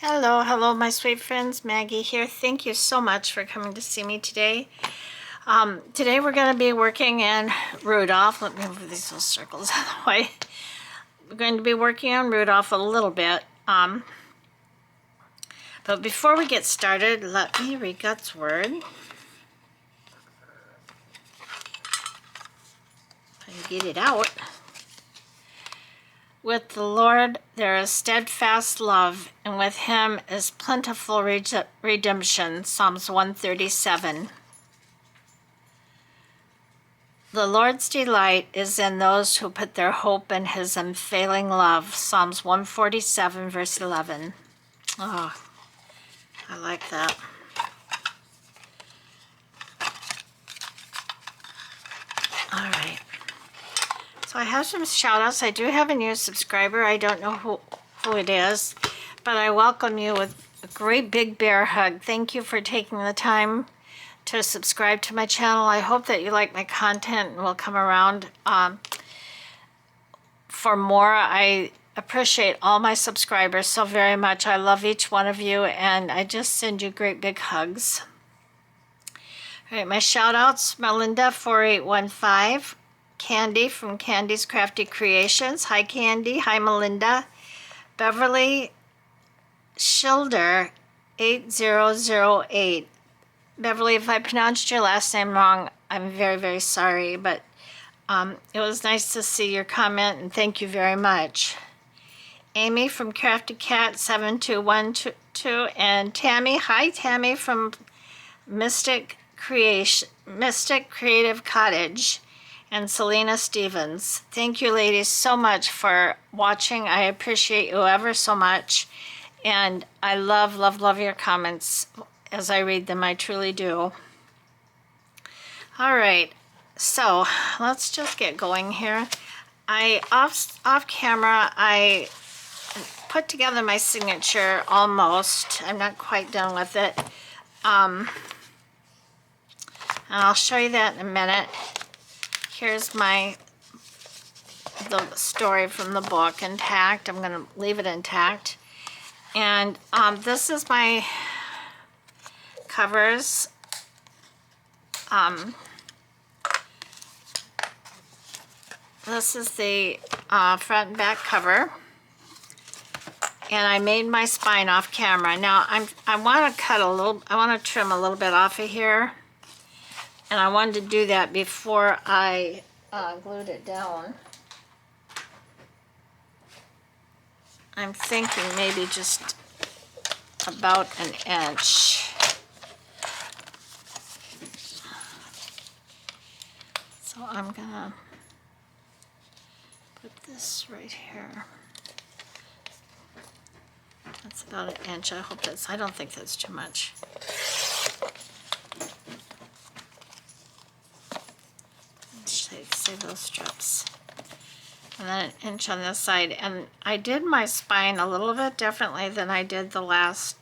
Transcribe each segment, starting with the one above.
Hello, hello, my sweet friends. Maggie here. Thank you so much for coming to see me today. Today we're going to be working in Rudolph. Let me move these little circles out of the way. We're going to be working on Rudolph a little bit. But before we get started, let me read God's Word. If I can get it out. With the Lord there is steadfast love, and with him is plentiful redemption. Psalms 137. The Lord's delight is in those who put their hope in his unfailing love. Psalms 147, verse 11. Oh, I like that. All right. So I have some shout outs. I do have a new subscriber. I don't know who it is, but I welcome you with a great big bear hug. Thank you for taking the time to subscribe to my channel. I hope that you like my content and will come around for more. I appreciate all my subscribers so very much. I love each one of you, and I just send you great big hugs. All right, my shout outs: Melinda 4815, Candy from Candy's Crafty Creations. Hi Candy. Hi Melinda. Beverly Schilder 8008. Beverly, if I pronounced your last name wrong, I'm very, very sorry, but it was nice to see your comment, and thank you very much. Amy from Crafty Cat 7212, and Tammy. Hi Tammy from Mystic Creative Cottage, and Selena Stevens. Thank you ladies so much for watching. I appreciate you ever so much, and I love, love, love your comments as I read them. I truly do. All right, so let's just get going here. Off camera, I put together my signature almost. I'm not quite done with it. I'll show you that in a minute. Here's the story from the book intact. I'm going to leave it intact. And this is my covers. This is the front and back cover. And I made my spine off camera. Now I want to trim a little bit off of here. And I wanted to do that before I glued it down. I'm thinking maybe just about an inch. So I'm gonna put this right here. That's about an inch. I don't think that's too much. Save those strips. And then an inch on this side. And I did my spine a little bit differently than I did the last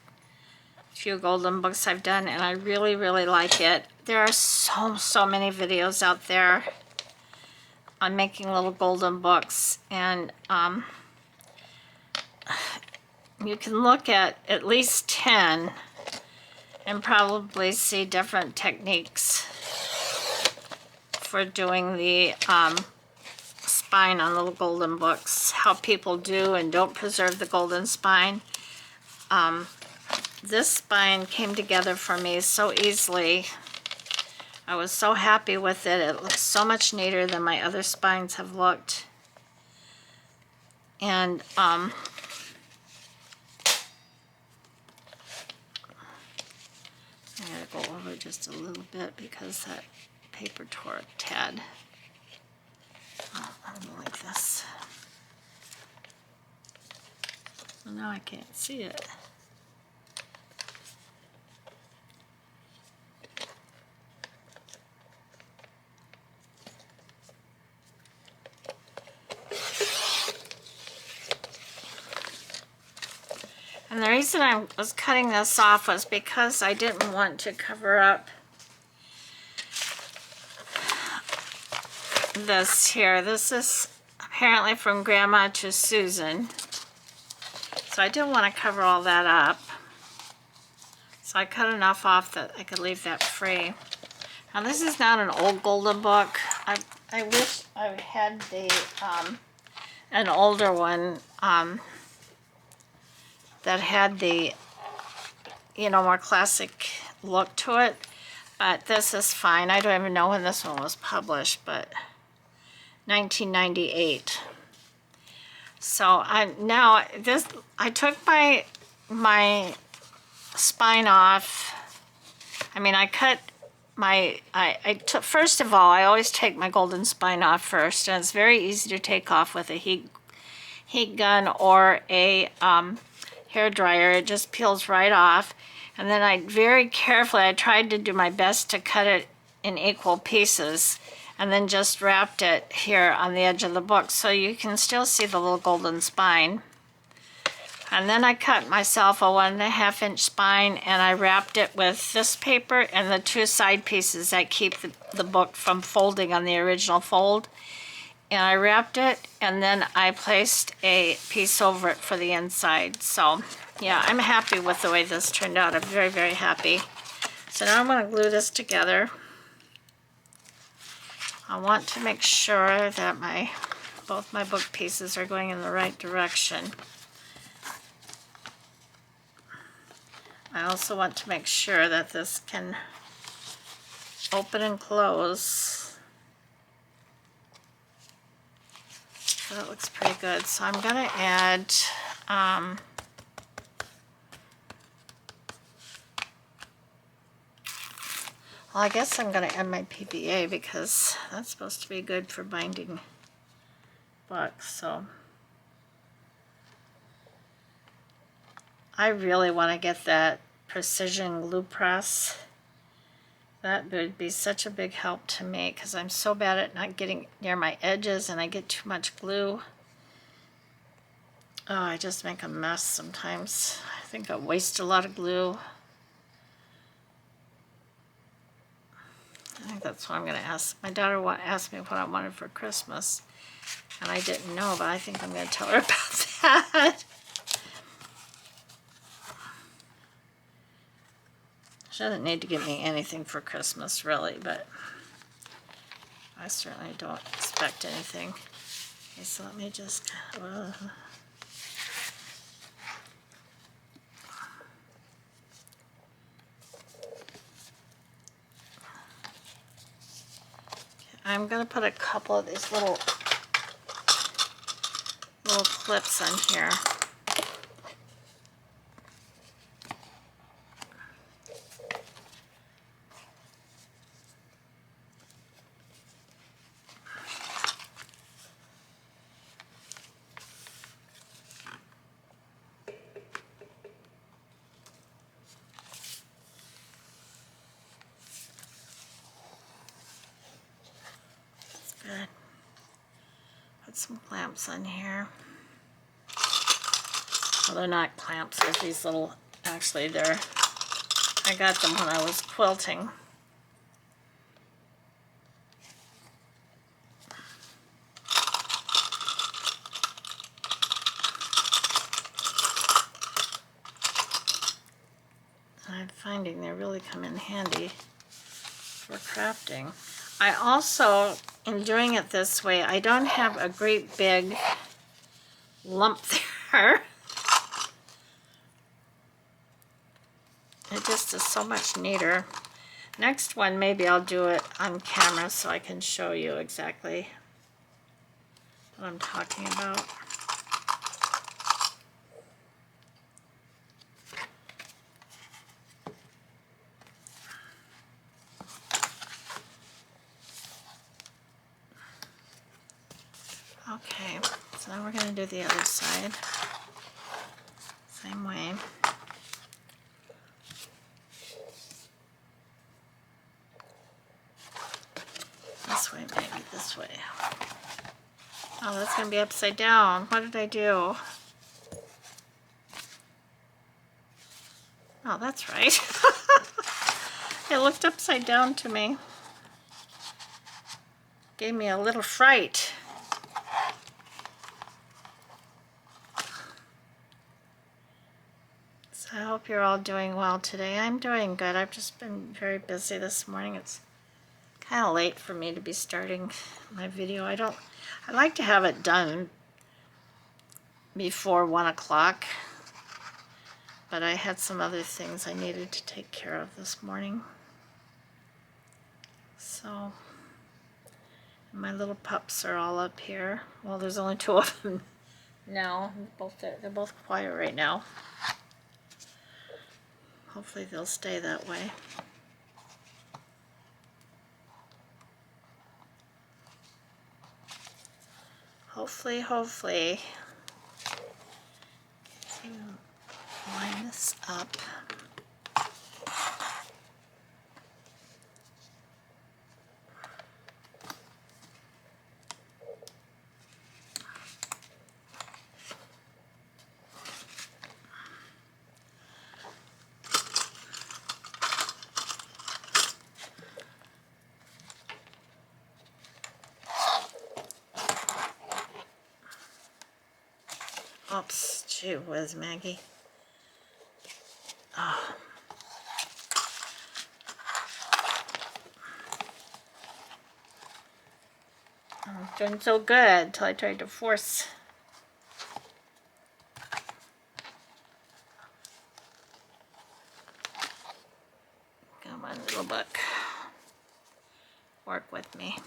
few golden books I've done, and I really, really like it. There are so many videos out there on making little golden books, and you can look at least 10 and probably see different techniques for doing the spine on little golden books, how people do and don't preserve the golden spine. This spine came together for me so easily. I was so happy with it. It looks so much neater than my other spines have looked. And I gotta go over just a little bit because that paper tore a tad. Oh, I'm gonna like this. Well, now I can't see it. And the reason I was cutting this off was because I didn't want to cover up this here. This is apparently from Grandma to Susan. So I didn't want to cover all that up. So I cut enough off that I could leave that free. Now this is not an old golden book. I wish I had the an older one that had the, you know, more classic look to it. But this is fine. I don't even know when this one was published, but 1998. So I took my spine off. I mean, I cut my, I took, first of all, I always take my golden spine off first, and it's very easy to take off with a heat gun or a hair dryer. It just peels right off. And then I very carefully, I tried to do my best to cut it in equal pieces, and then just wrapped it here on the edge of the book so you can still see the little golden spine. And then I cut myself a 1.5 inch spine, and I wrapped it with this paper and the 2 side pieces that keep the book from folding on the original fold. And I wrapped it, and then I placed a piece over it for the inside. So yeah, I'm happy with the way this turned out. I'm very, very happy. So now I'm going to glue this together. I want to make sure that both my book pieces are going in the right direction. I also want to make sure that this can open and close. So that looks pretty good. So I'm going to add well, I guess I'm going to add my PBA because that's supposed to be good for binding books. So I really want to get that precision glue press. That would be such a big help to me because I'm so bad at not getting near my edges, and I get too much glue. Oh, I just make a mess sometimes. I think I waste a lot of glue. I think that's what I'm going to ask. My daughter asked me what I wanted for Christmas, and I didn't know, but I think I'm going to tell her about that. She doesn't need to give me anything for Christmas, really, but I certainly don't expect anything. Okay, so let me just... I'm going to put a couple of these little clips on here. Good. Put some clamps on here. Well, they're not clamps, they're these little, actually I got them when I was quilting. I'm finding they really come in handy for crafting. I also, in doing it this way, I don't have a great big lump there. It just is so much neater. Next one, maybe I'll do it on camera so I can show you exactly what I'm talking about. Okay, so now we're going to do the other side. Same way. This way, maybe this way. Oh, that's going to be upside down. What did I do? Oh, that's right. It looked upside down to me. Gave me a little fright. I hope you're all doing well today. I'm doing good. I've just been very busy this morning. It's kind of late for me to be starting my video. I like to have it done before 1 o'clock, but I had some other things I needed to take care of this morning. So, my little pups are all up here. Well, there's only 2 of them now. They're both quiet right now. Hopefully they'll stay that way. Hopefully. Line this up. Oops, gee whiz, Maggie. Oh. I was doing so good till I tried to force. Come on, little book. Work with me.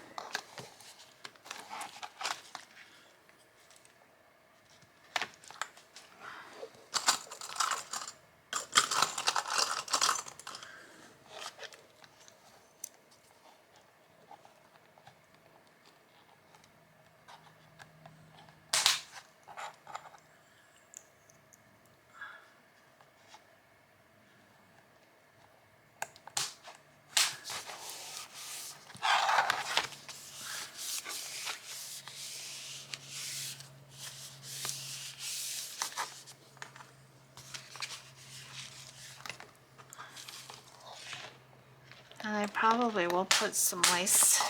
And I probably will put some lace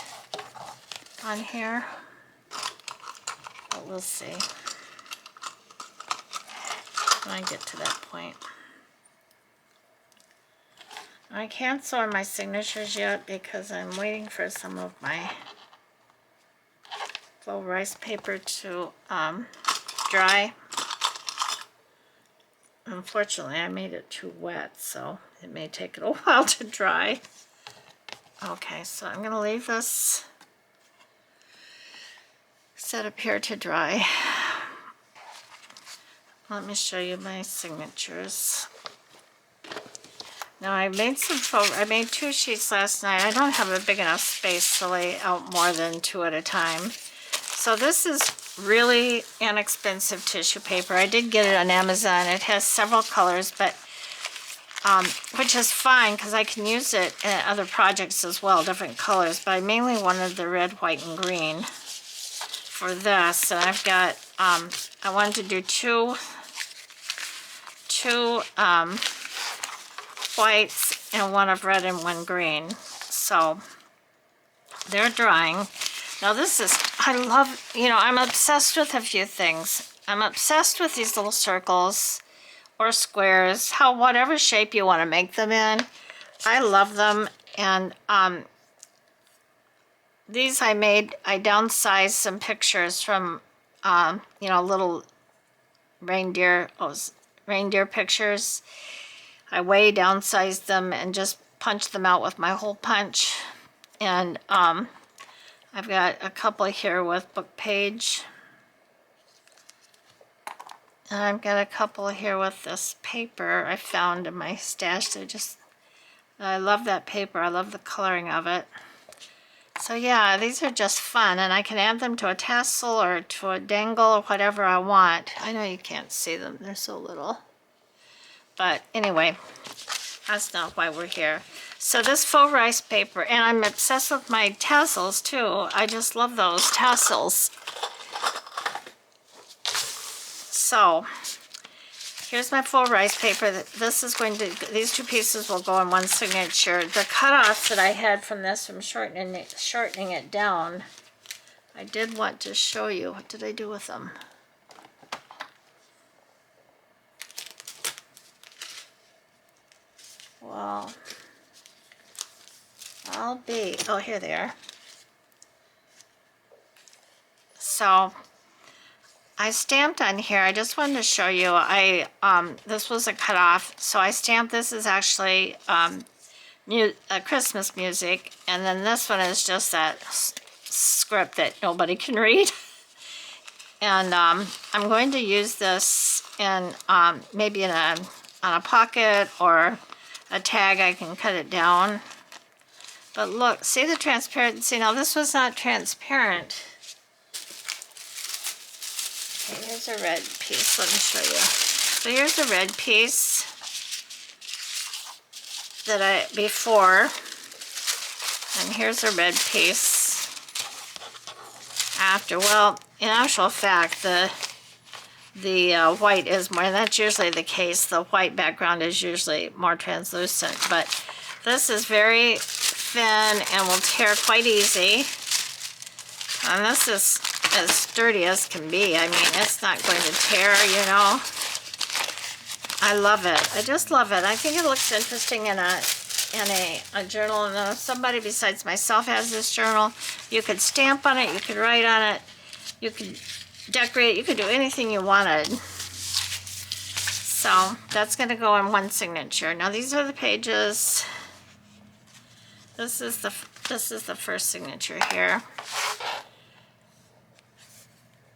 on here, but we'll see when I get to that point. I can't sew on my signatures yet because I'm waiting for some of my faux rice paper to dry. Unfortunately, I made it too wet, so it may take it a while to dry. Okay, so I'm going to leave this set up here to dry. Let me show you my signatures. Now I made I made 2 sheets last night. I don't have a big enough space to lay out more than 2 at a time. So this is really inexpensive tissue paper. I did get it on Amazon. It has several colors, but which is fine because I can use it in other projects as well, different colors. But I mainly wanted the red, white, and green for this. And I've got, I wanted to do two whites and 1 of red and 1 green. So they're drying. Now this is, I love, I'm obsessed with a few things. I'm obsessed with these little circles or squares, whatever shape you want to make them in. I love them. And these I downsized some pictures from, little reindeer pictures. I way downsized them and just punched them out with my hole punch. And I've got a couple here with book page. And I've got a couple here with this paper I found in my stash. I love that paper. I love the coloring of it. So yeah, these are just fun, and I can add them to a tassel or to a dangle or whatever I want. I know you can't see them, they're so little. But anyway, that's not why we're here. So this faux rice paper, and I'm obsessed with my tassels too. I just love those tassels. So here's my faux rice paper. These 2 pieces will go in 1 signature. The cutoffs that I had from this, from shortening it down, I did want to show you. What did I do with them? well, I'll be, oh, here they are. So I stamped on here. I just wanted to show you. This was a cutoff, so I stamped. This is actually Christmas music, and then this one is just that script that nobody can read. And I'm going to use this in maybe on a pocket or a tag. I can cut it down. But look, see the transparency? Now this was not transparent. Okay, here's a red piece. Let me show you. So here's a red piece that before, and here's a red piece after. Well, in actual fact, the white is more, and that's usually the case. The white background is usually more translucent, but this is very thin and will tear quite easy. And this is as sturdy as can be. I mean, it's not going to tear, you know. I love it. I just love it. I think it looks interesting in a journal. And if somebody besides myself has this journal, you could stamp on it, you could write on it, you could decorate it, you could do anything you wanted. So that's going to go in one signature. Now these are the pages. This is the first signature here.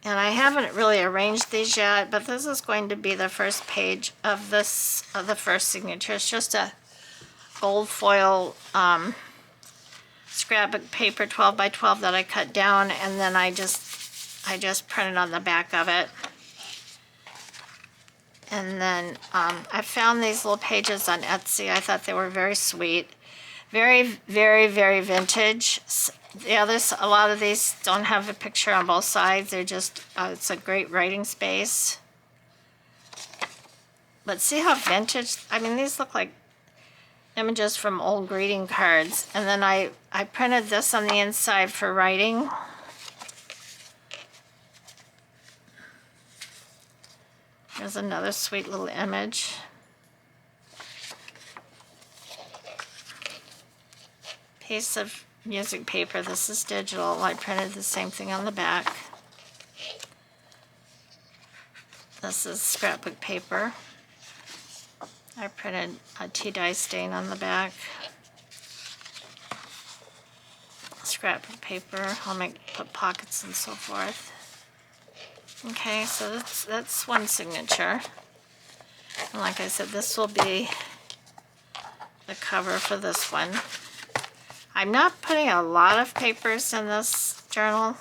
And I haven't really arranged these yet, but this is going to be the first page of the first signature. It's just a gold foil scrapbook paper, 12 by 12 that I cut down, and then I just printed on the back of it. And then I found these little pages on Etsy. I thought they were very sweet. Very, very, very vintage. The others, a lot of these don't have a picture on both sides. They're just, it's a great writing space. But see how vintage, I mean, these look like images from old greeting cards. And then I printed this on the inside for writing. Here's another sweet little image. Piece of music paper. This is digital. I printed the same thing on the back. This is scrapbook paper. I printed a tea dye stain on the back. Scrapbook paper. I'll put pockets and so forth. Okay, so that's one signature. And like I said, this will be the cover for this one. I'm not putting a lot of papers in this journal.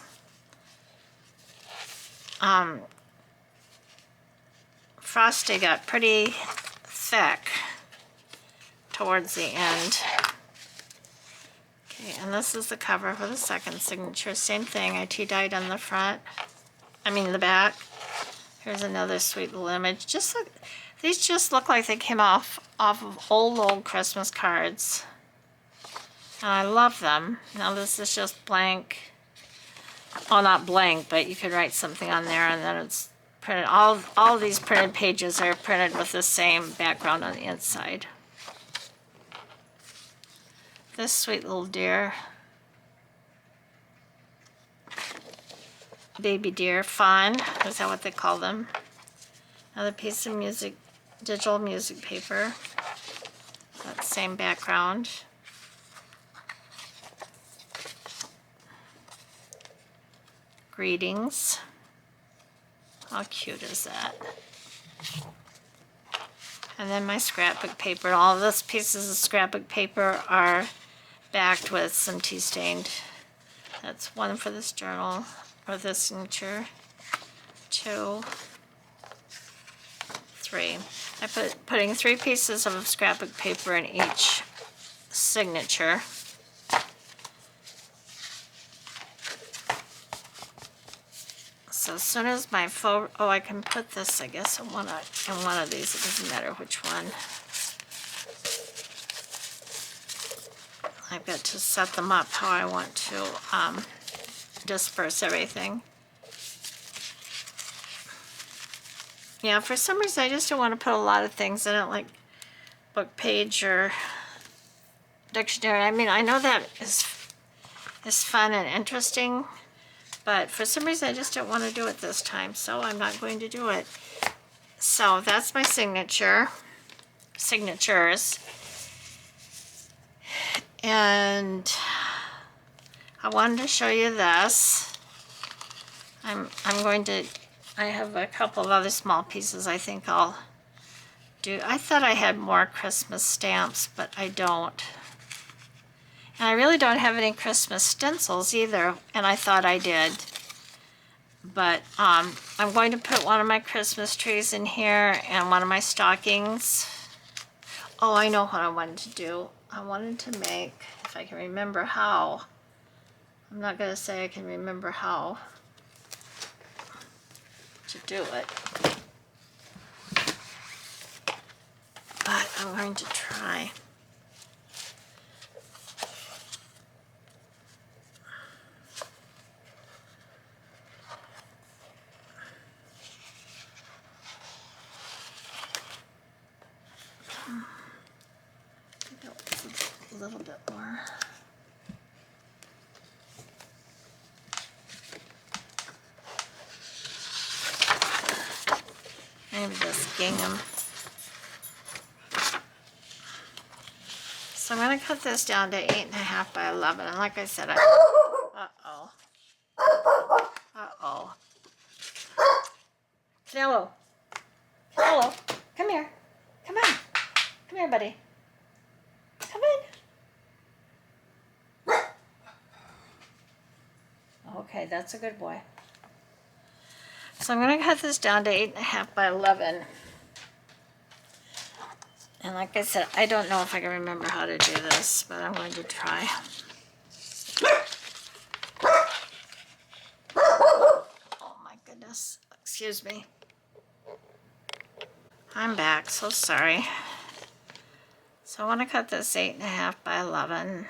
Frosty got pretty thick towards the end. Okay, and this is the cover for the second signature. Same thing, I tea-dyed on the front. The back. Here's another sweet little image. Just look, these just look like they came off of old Christmas cards. And I love them. Now this is just blank. Oh, not blank, but you could write something on there and then it's printed. All these printed pages are printed with the same background on the inside. This sweet little deer. Baby deer, fawn. Is that what they call them? Another piece of music, digital music paper. That same background. Greetings. How cute is that? And then my scrapbook paper. All of those pieces of scrapbook paper are backed with some tea stained. That's one for this journal, or this signature. 2, 3. I putting 3 pieces of scrapbook paper in each signature. So as soon as my photo, I can put this, I guess, in one of these. It doesn't matter which one. I've got to set them up how I want to disperse everything. Yeah, for some reason I just don't want to put a lot of things in it. Like book page or dictionary. I mean, I know that is fun and interesting, but for some reason I just don't want to do it this time, so I'm not going to do it. So that's my signatures. And I wanted to show you this. I have a couple of other small pieces I think I'll do. I thought I had more Christmas stamps, but I don't. And I really don't have any Christmas stencils either, and I thought I did. But I'm going to put one of my Christmas trees in here and one of my stockings. Oh, I know what I wanted to do. I wanted to make, if I can remember how, I'm not going to say I can remember how to do it, but I'm going to try. A little bit more. Maybe just gingham. So I'm going to cut this down to 8.5 by 11. And like I said, uh-oh. Canelo. Canelo, come here. Come on. Come here, buddy. Come in. Okay, that's a good boy. So I'm going to cut this down to 8.5 by 11. And like I said, I don't know if I can remember how to do this, but I'm going to try. Oh my goodness. Excuse me. I'm back, so sorry. So I want to cut this 8.5 by 11.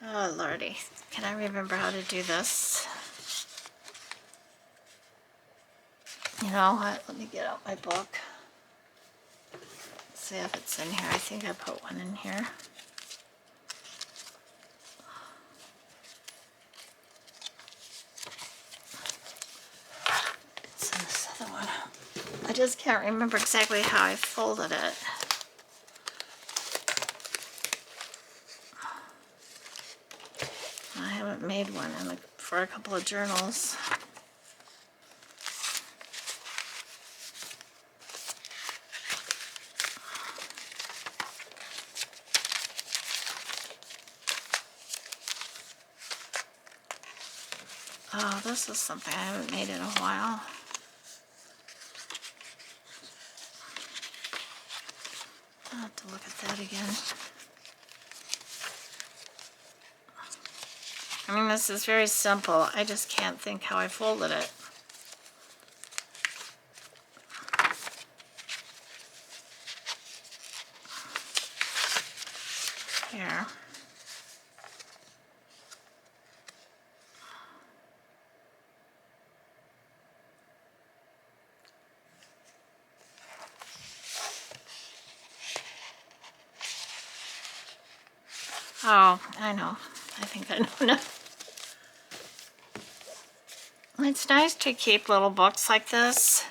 Oh lordy, can I remember how to do this? You know what, let me get out my book. See if it's in here. I think I put one in here. It's in this other one. I just can't remember exactly how I folded it. I haven't made one for a couple of journals. Oh, this is something I haven't made in a while. I'll have to look at that again. I mean, this is very simple. I just can't think how I folded it. Here. Oh, I know. I think I know now. It's nice to keep little books like this,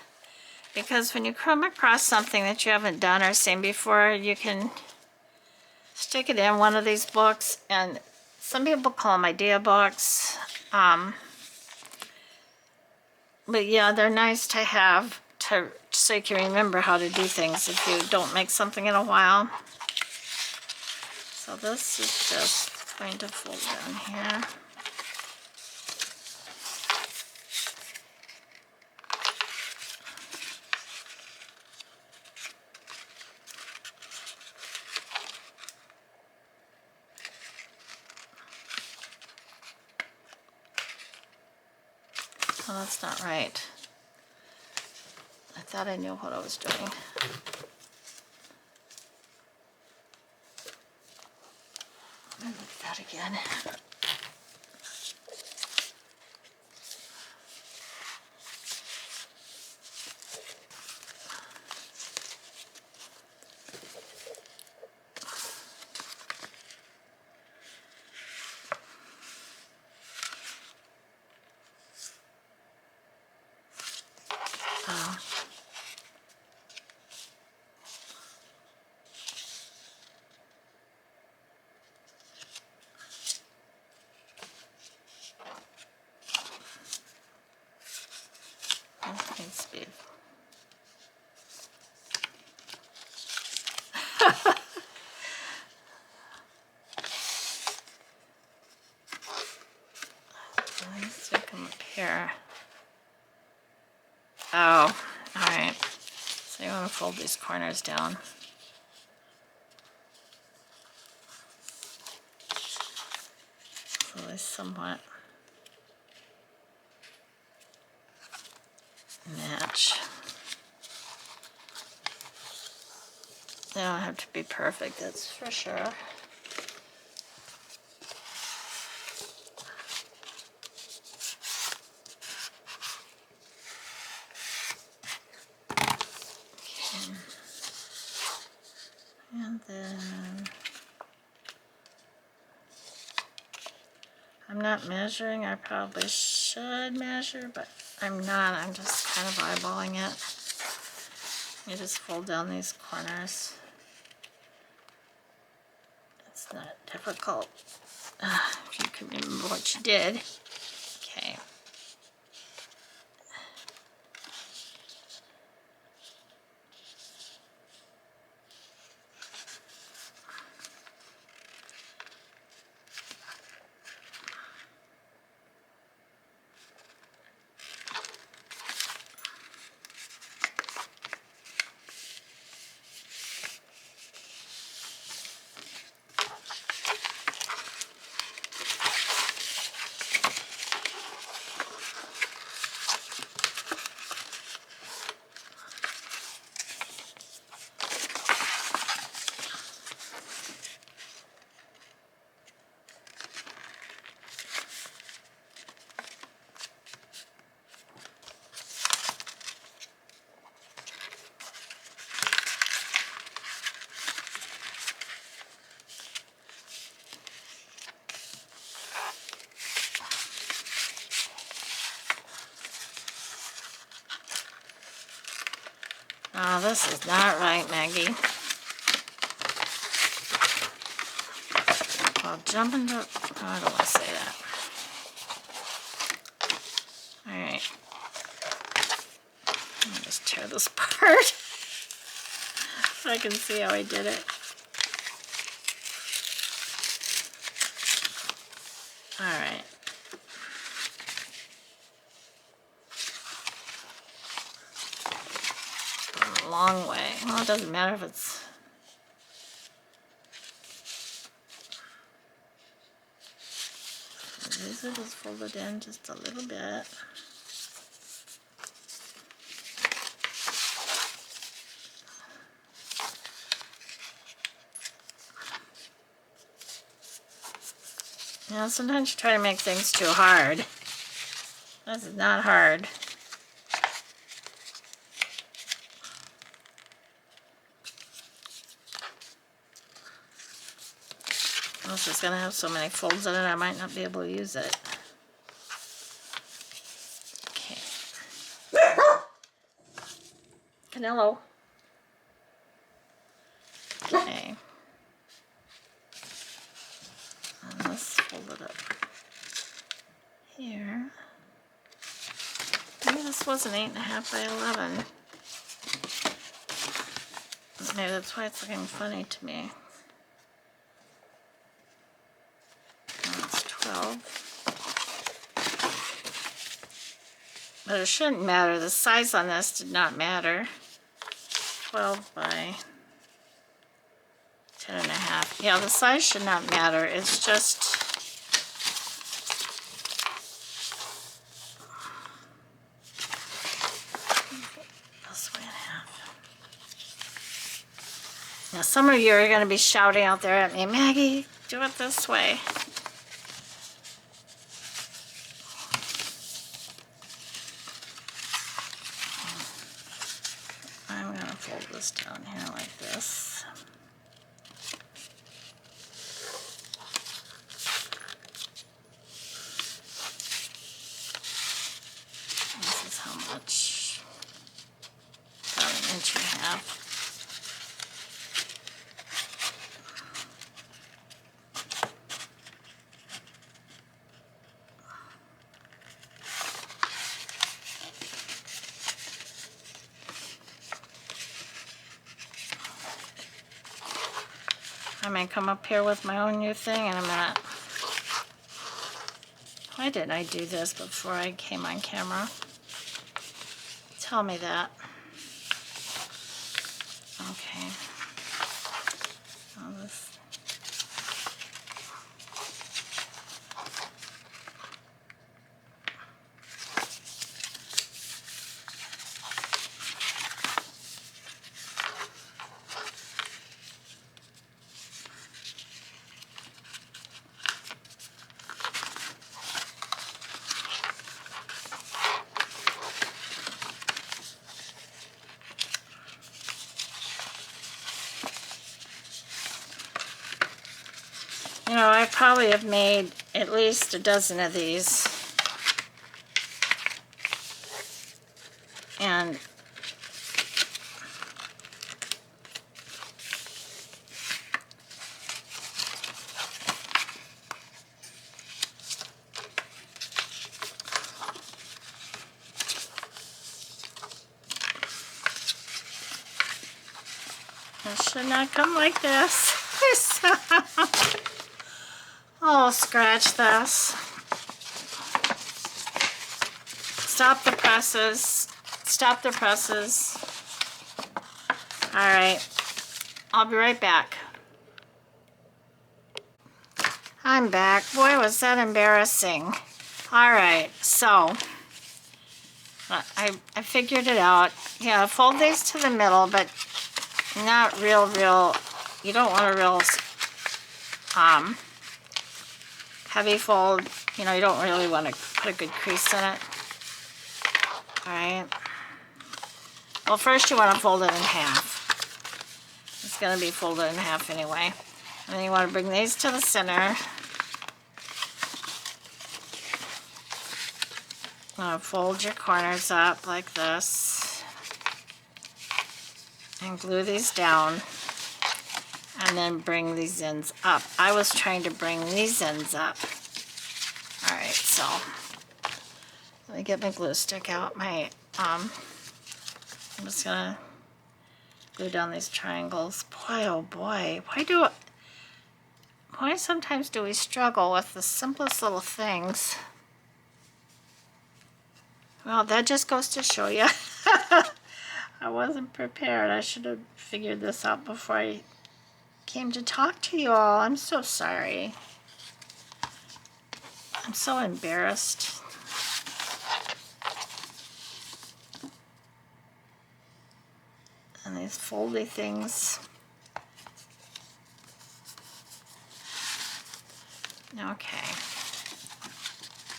because when you come across something that you haven't done or seen before, you can stick it in one of these books. And some people call them idea books. But yeah, they're nice to have so you can remember how to do things if you don't make something in a while. So this is just going to fold down here. Oh, that's not right. I thought I knew what I was doing. Let me look at that again. Oh. That needs to be. Let me stick them up here. Oh, all right. So you want to fold these corners down. So they somewhat match. They don't have to be perfect, that's for sure. Okay. And then I'm not measuring. I probably should measure, but I'm not. I'm just kind of eyeballing it. You just fold down these corners. It's not difficult if you can remember what you did. Okay. Oh, this is not right, Maggie. Well, jump into... Oh, I don't want to say that. Alright. Let me just tear this apart so I can see how I did it. Alright. A long way. Well, it doesn't matter if it's... These are just folded in just a little bit. Now, sometimes you try to make things too hard. This is not hard. This is going to have so many folds in it, I might not be able to use it. Okay. Canelo. Okay. And let's fold it up here. Maybe this was an 8.5 by 11. Maybe that's why it's looking funny to me. That's 12. But it shouldn't matter. The size on this did not matter. 12 by 10.5. Yeah, the size should not matter. It's just Some of you are going to be shouting out there at me, Maggie, do it this way. I'm going to fold this down here like this. This is how much, about 1.5 inches. I may come up here with my own new thing in a minute. Why didn't I do this before I came on camera? Tell me that. Okay. All this. You know, I probably have made at least a dozen of these. And it should not come like this. Oh, scratch this. Stop the presses. Stop the presses. All right. I'll be right back. I'm back. Boy, was that embarrassing. All right. So, I figured it out. Yeah, fold these to the middle, but not real, you don't want a real heavy fold. You know, you don't really want to put a good crease in it. All right. Well, first you want to fold it in half. It's going to be folded in half anyway. And then you want to bring these to the center. Fold your corners up like this. And glue these down. And then bring these ends up. I was trying to bring these ends up. All right, so let me get my glue stick out. I'm just gonna glue down these triangles. Boy, oh boy, why sometimes do we struggle with the simplest little things? Well, that just goes to show you. I wasn't prepared. I should have figured this out before I came to talk to you all. I'm so sorry. I'm so embarrassed. And these foldy things. Okay.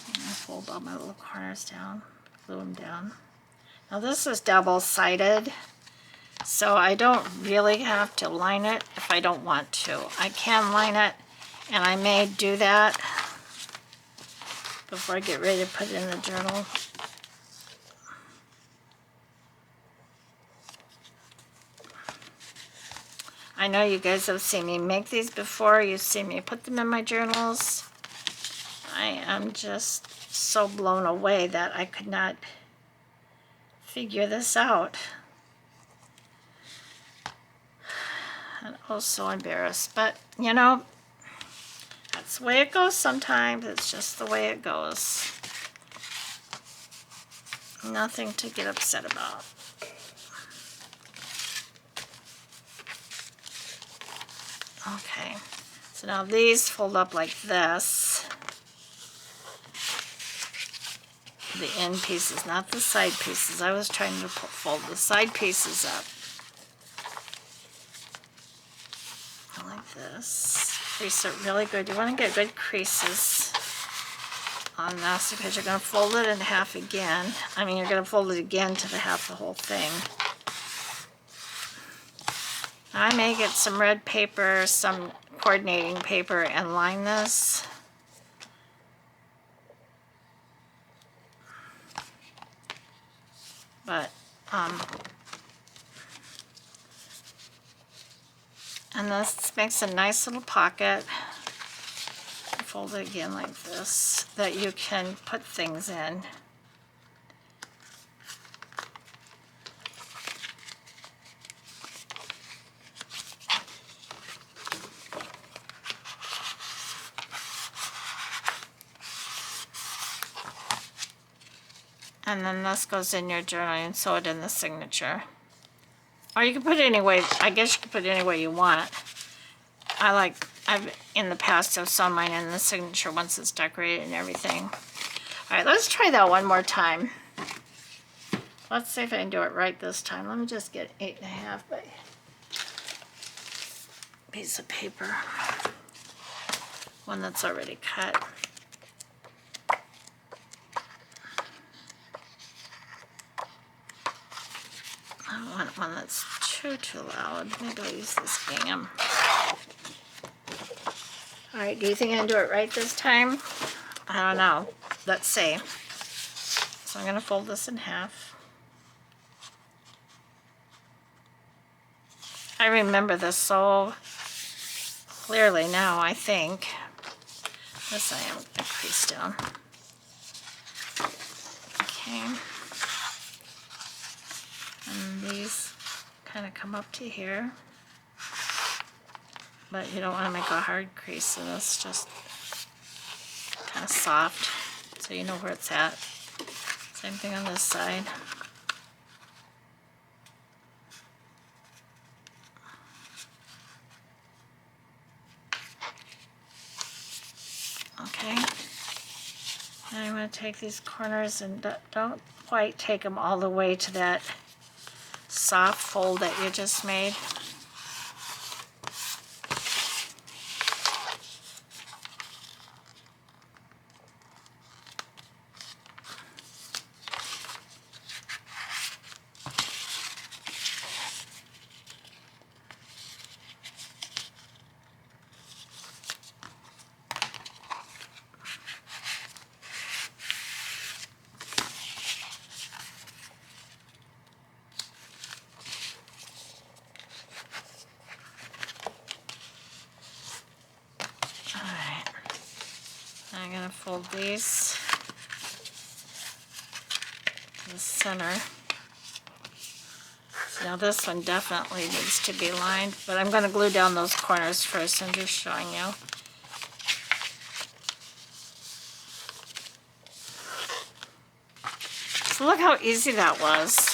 I'm gonna fold all my little corners down, glue them down. Now this is double-sided, so I don't really have to line it if I don't want to. I can line it, and I may do that before I get ready to put it in the journal. I know you guys have seen me make these before. You've seen me put them in my journals. I am just so blown away that I could not figure this out. And I was so embarrassed. But, you know, that's the way it goes sometimes. It's just the way it goes. Nothing to get upset about. Okay, so now these fold up like this. The end pieces, not the side pieces. I was trying to fold the side pieces up. this. Crease it really good. You want to get good creases on this because you're going to fold it in half again. I mean, you're going to fold it again to the half the whole thing. I may get some red paper, some coordinating paper, and line this. But, and this makes a nice little pocket. Fold it again like this, that you can put things in. And then this goes in your journal and sew it in the signature. Or you can put it any way, I guess you can put it any way you want. I've in the past have sewn mine in the signature once it's decorated and everything. All right, let's try that one more time. Let's see if I can do it right this time. Let me just get 8.5 by piece of paper. One that's already cut. I don't want one that's too loud. Maybe I'll use this gingham. All right, do you think I can do it right this time? I don't know. Let's see. So I'm going to fold this in half. I remember this so clearly now, I think. This I am going to crease down. Okay. And these kind of come up to here. But you don't want to make a hard crease, so that's just kind of soft, so you know where it's at. Same thing on this side. Okay. Now I'm going to take these corners and don't quite take them all the way to that soft fold that you just made. I'm going to fold these to the center. Now this one definitely needs to be lined, but I'm going to glue down those corners first. I'm just showing you. So look how easy that was.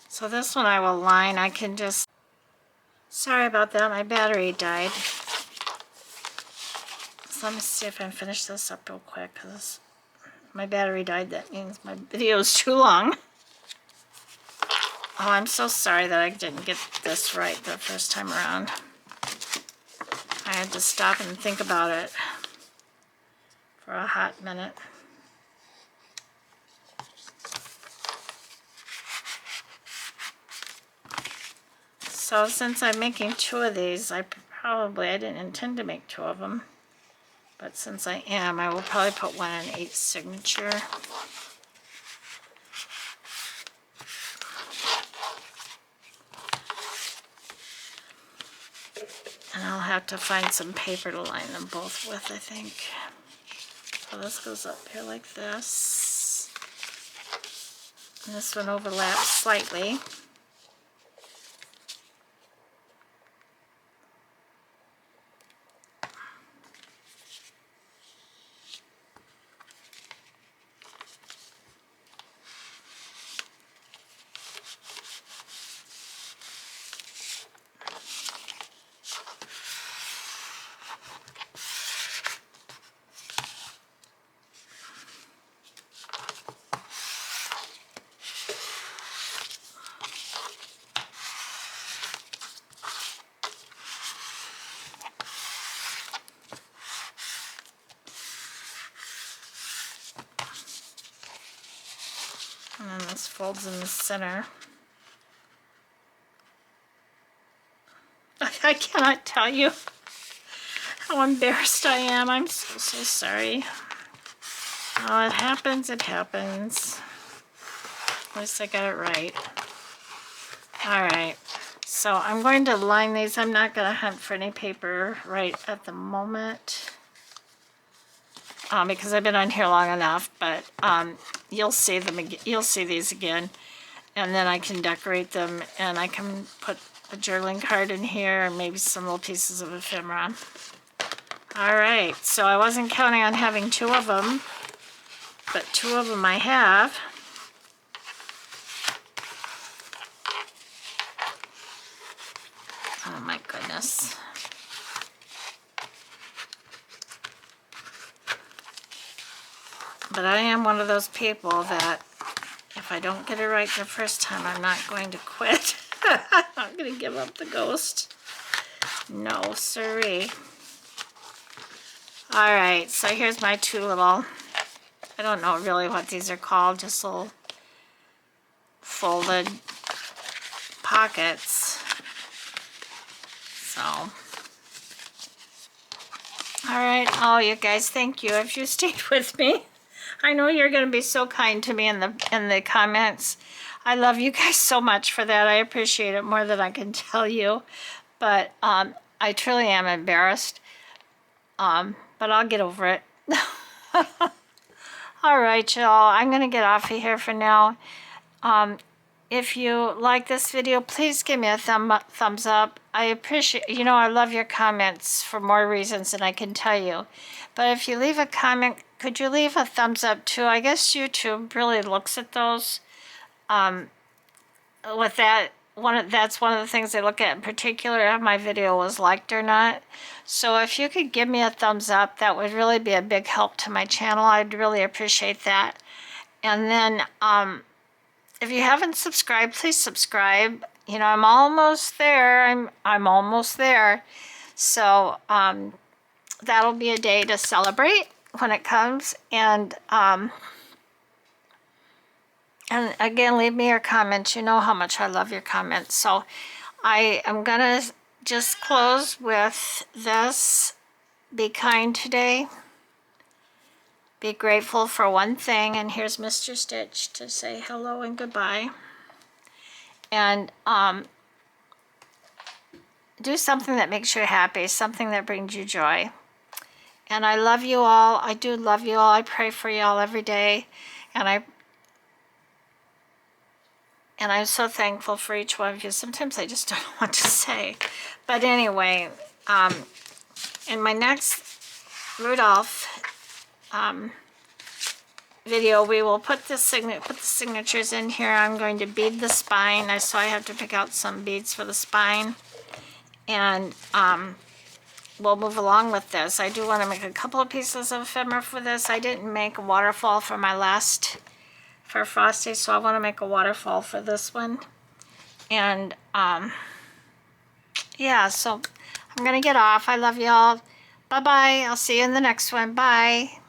So this one I will line. I can just, sorry about that, my battery died. So let me see if I can finish this up real quick, because my battery died. That means my video is too long. Oh, I'm so sorry that I didn't get this right the first time around. I had to stop and think about it for a hot minute. So since I'm making 2 of these, I didn't intend to make 2 of them. But since I am, I will probably put one in each signature. And I'll have to find some paper to line them both with, I think. So this goes up here like this. And this one overlaps slightly. And then this folds in the center. I cannot tell you how embarrassed I am. I'm so sorry. Oh, it happens, it happens. At least I got it right. All right, so I'm going to line these. I'm not going to hunt for any paper right at the moment because I've been on here long enough, but you'll see them again. You'll see these again, and then I can decorate them, and I can put a journaling card in here and maybe some little pieces of ephemera. All right, so I wasn't counting on having 2 of them, but 2 of them I have. Oh my goodness. But I am one of those people that if I don't get it right the first time, I'm not going to quit. I'm not going to give up the ghost. No, siree. All right, so here's my 2 little, I don't know really what these are called, just little folded pockets. So, all right. Oh, you guys, thank you if you stayed with me. I know you're going to be so kind to me in the comments. I love you guys so much for that. I appreciate it more than I can tell you. But I truly am embarrassed. But I'll get over it. All right, y'all. I'm going to get off of here for now. If you like this video, please give me a thumbs up. I appreciate, I love your comments for more reasons than I can tell you. But if you leave a comment, could you leave a thumbs up too? I guess YouTube really looks at those. With that, that's one of the things they look at in particular, if my video was liked or not. So if you could give me a thumbs up, that would really be a big help to my channel. I'd really appreciate that. And then, if you haven't subscribed, please subscribe. I'm almost there. I'm almost there. So that'll be a day to celebrate when it comes. And again, leave me your comments. You know how much I love your comments. So I am gonna just close with this. Be kind today. Be grateful for one thing, and here's Mr. Stitch to say hello and goodbye. And do something that makes you happy, something that brings you joy. And I love you all. I do love you all. I pray for you all every day. And I'm so thankful for each one of you. Sometimes I just don't know what to say. But anyway, in my next Rudolph video, we will put the signatures in here. I'm going to bead the spine, so I have to pick out some beads for the spine, and we'll move along with this. I do want to make a couple of pieces of ephemera for this. I didn't make a waterfall for my last for Frosty, so I want to make a waterfall for this one. And yeah, so I'm gonna get off. I love y'all. Bye bye. I'll see you in the next one. Bye.